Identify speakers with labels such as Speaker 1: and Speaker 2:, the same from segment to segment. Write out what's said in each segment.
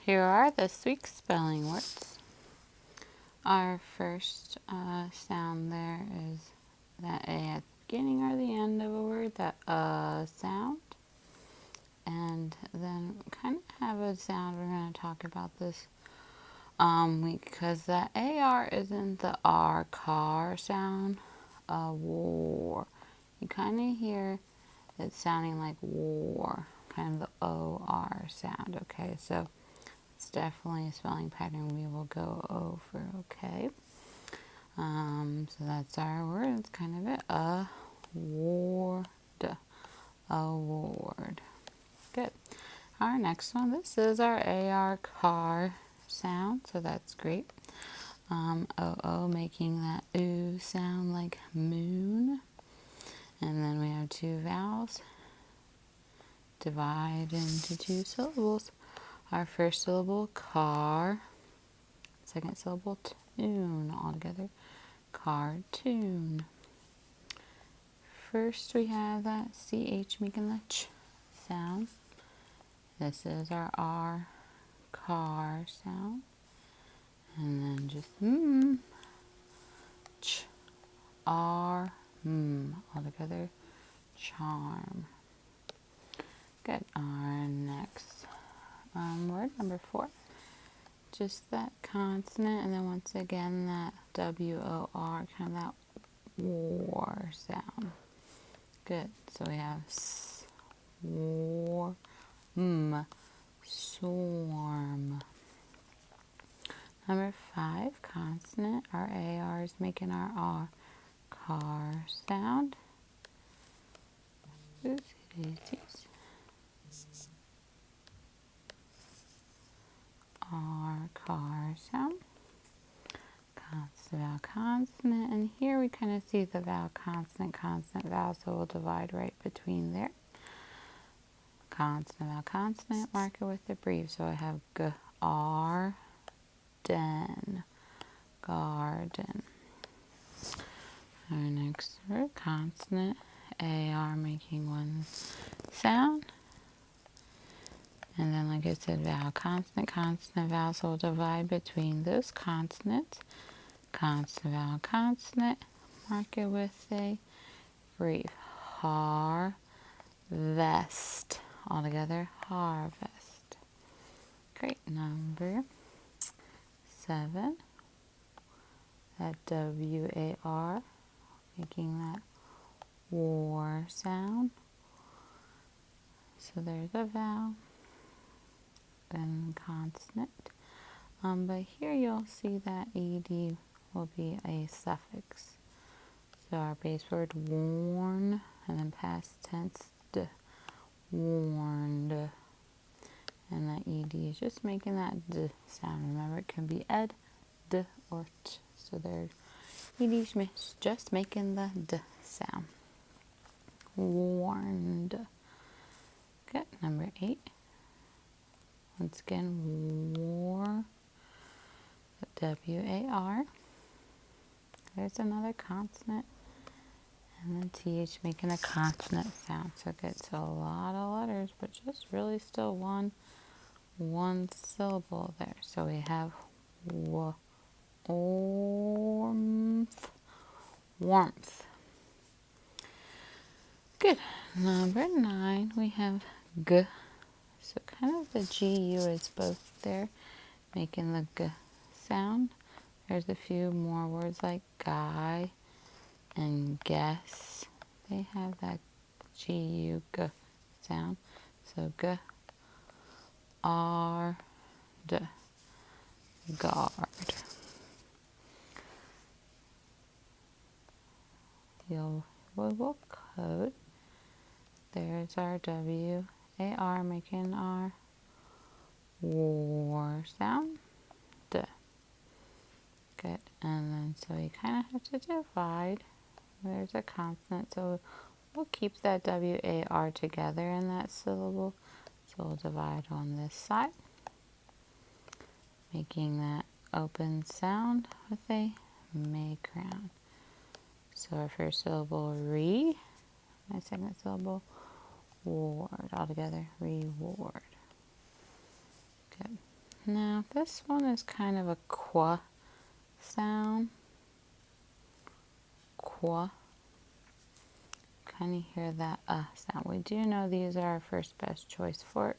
Speaker 1: Here are the week's spelling words. Our first sound there is that A at the beginning or the end of a word, that sound. And then kind of have a sound, we're going to talk about this week because that AR isn't the R car sound, war. You kind of hear it sounding like war, kind of the OR sound, okay? So it's definitely a spelling pattern we will go over, okay? So that's our word. It's kind of it. Award. Award. Good. Our next one. This is our AR car sound, so that's great. OO making that oo sound like moon. And then we have two vowels. Divide into two syllables. Our first syllable, car. Second syllable, tune. All together, cartoon. First we have that CH making the ch sound. This is our R, car sound. And then just ch, R, all together, charm. Good. Our next word, number 4. Just that consonant, and then once again that WOR, kind of that war sound. Good. So we have s, war, swarm. Number 5, consonant. Our AR is making our R, car sound. R, car sound. Consonant, vowel, consonant. And here we kind of see the vowel, consonant, consonant, vowel, so we'll divide right between there. Consonant, vowel, consonant, mark it with the brief. So I have garden, garden. Our next word, consonant, AR making one sound. And then, like I said, vowel, consonant, consonant, vowel, so we'll divide between those consonants. Consonant, vowel, consonant, mark it with a brief. Harvest. All together, harvest. Great. Number 7. That WAR, making that war sound. So there's a vowel, then consonant. But here you'll see that ED will be a suffix. So our base word, warn, and then past tense, warned. And that ED is just making that D sound. Remember, it can be ed, D, or T. So there, ED is just making the D sound. Warned. Good. Number 8. Once again, war. WAR. There's another consonant. And then TH making a consonant sound. So it gets a lot of letters, but just really still one syllable there. So we have warmth. Warmth. Good. Number 9, we have G. So kind of the GU is both there, making the G sound. There's a few more words like guy and guess. They have that GU, G sound. So G, R, D, guard. Will code. There's our WAR making our war sound. D. Good. And then so you kind of have to divide. There's a consonant, so we'll keep that WAR together in that syllable. So we'll divide on this side, making that open sound with a macron. So our first syllable, re. My second syllable, ward. All together, reward. Good. Now this one is kind of a qua sound. Qua. Kind of hear that sound. We do know these are our first best choice for,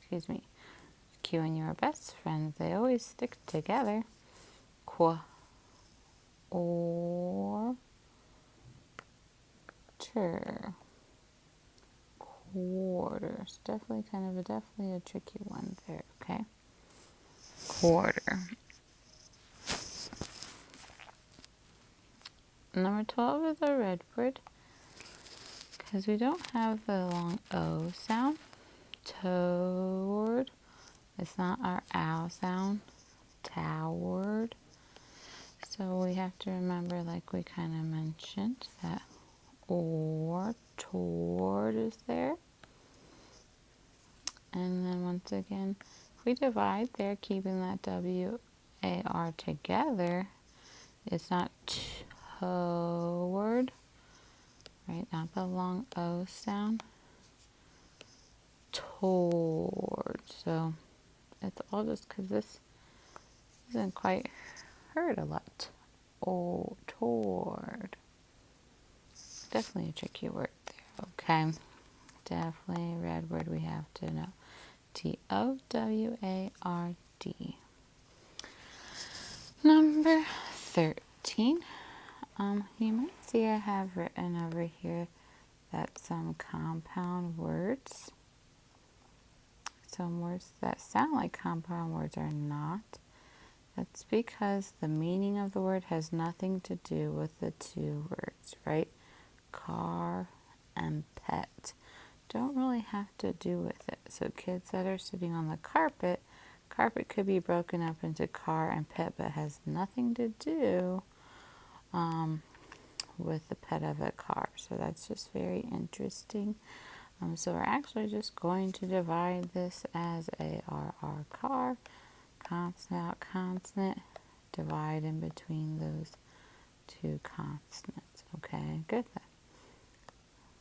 Speaker 1: excuse me, Q and you are best friends. They always stick together. Qua. Or. Ter. Quarters. Definitely a tricky one there, okay? Quarter. Number 12 is a red word because we don't have the long O sound. Toward. It's not our ow sound. Toward. So we have to remember, like we kind of mentioned, that or toward is there. And then once again, if we divide there, keeping that W-A-R together, it's not toward, right? Not the long O sound. Toward. So it's all just because this isn't quite heard a lot. Oh, toward. Definitely a tricky word there, okay? Definitely a red word we have to know. Toward. Number 13. You might see I have written over here that some compound words, some words that sound like compound words are not. That's because the meaning of the word has nothing to do with the two words, right? Car and pet don't really have to do with it. So kids that are sitting on the carpet could be broken up into car and pet, but has nothing to do with the pet of a car. So that's just very interesting. So we're actually just going to divide this as ARR car, consonant out consonant, divide in between those two consonants. Okay, good.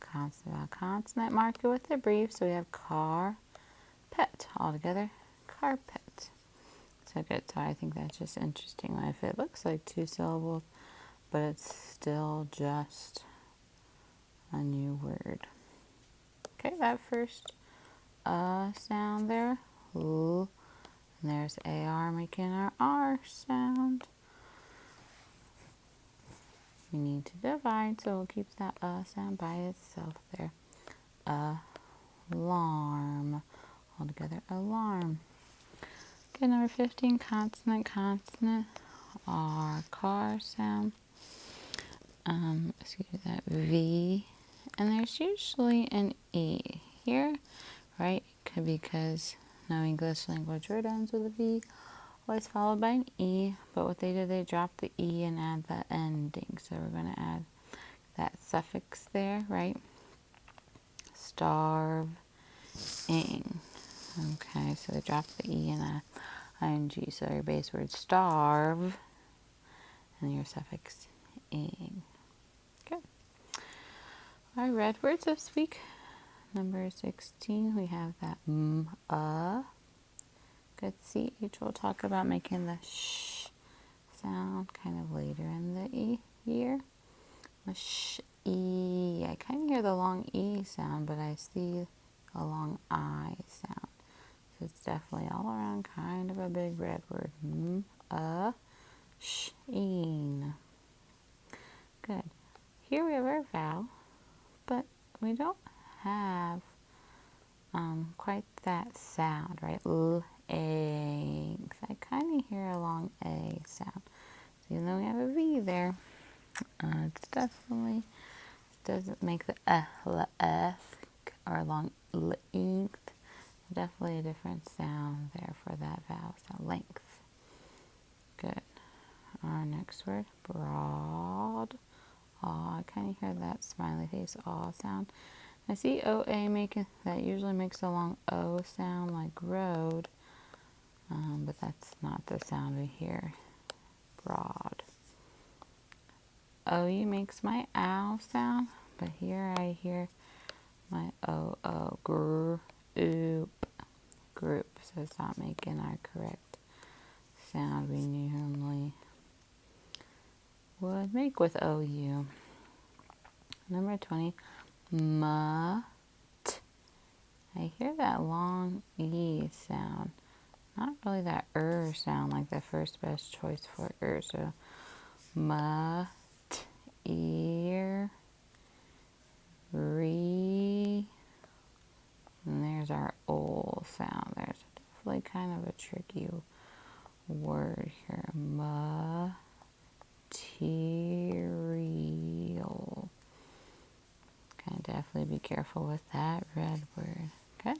Speaker 1: Consonant out consonant, mark it with a brief. So we have car, pet all together, carpet. So good. So I think that's just interesting if it looks like two syllables, but it's still just a new word. Okay, that first sound there, L, and there's AR making our R sound. We need to divide, so we'll keep that sound by itself there. Alarm, all together, alarm. Okay, number 15, consonant, consonant, R, car sound. Excuse me, that V, and there's usually an E here, right? Because no English language word ends with a V, always followed by an E, but what they did, they dropped the E and add the ending. So we're going to add that suffix there, right? Starve, ing. Okay, so they dropped the E and the ing. So your base word starve, and your suffix ing. Good. Our red words this week, number 16, we have that good CH. We'll talk about making the sh sound kind of later in the year. The sh, E. I kind of hear the long E sound, but I see a long I sound. So it's definitely all around kind of a big red word. Sheen. Good. Here we have our vowel, but we don't have quite that sound, right? A. I kind of hear a long A sound. So even though we have a V there, it's definitely doesn't make the or long length. Definitely a different sound there for that vowel sound. Length. Good. Our next word, broad. Aw, I kind of hear that smiley face aw sound. I see OA making, that usually makes a long O sound like road, but that's not the sound we hear. Broad. OU makes my ow sound, but here I hear my O, grr, oop. group, so it's not making our correct sound we normally would make with OU. Number 20, mut. I hear that long E sound. Not really that sound like the first best choice for so mut, ear, re, and there's our O sound. There's definitely kind of a tricky word here. Material. Okay, definitely be careful with that red word. Okay.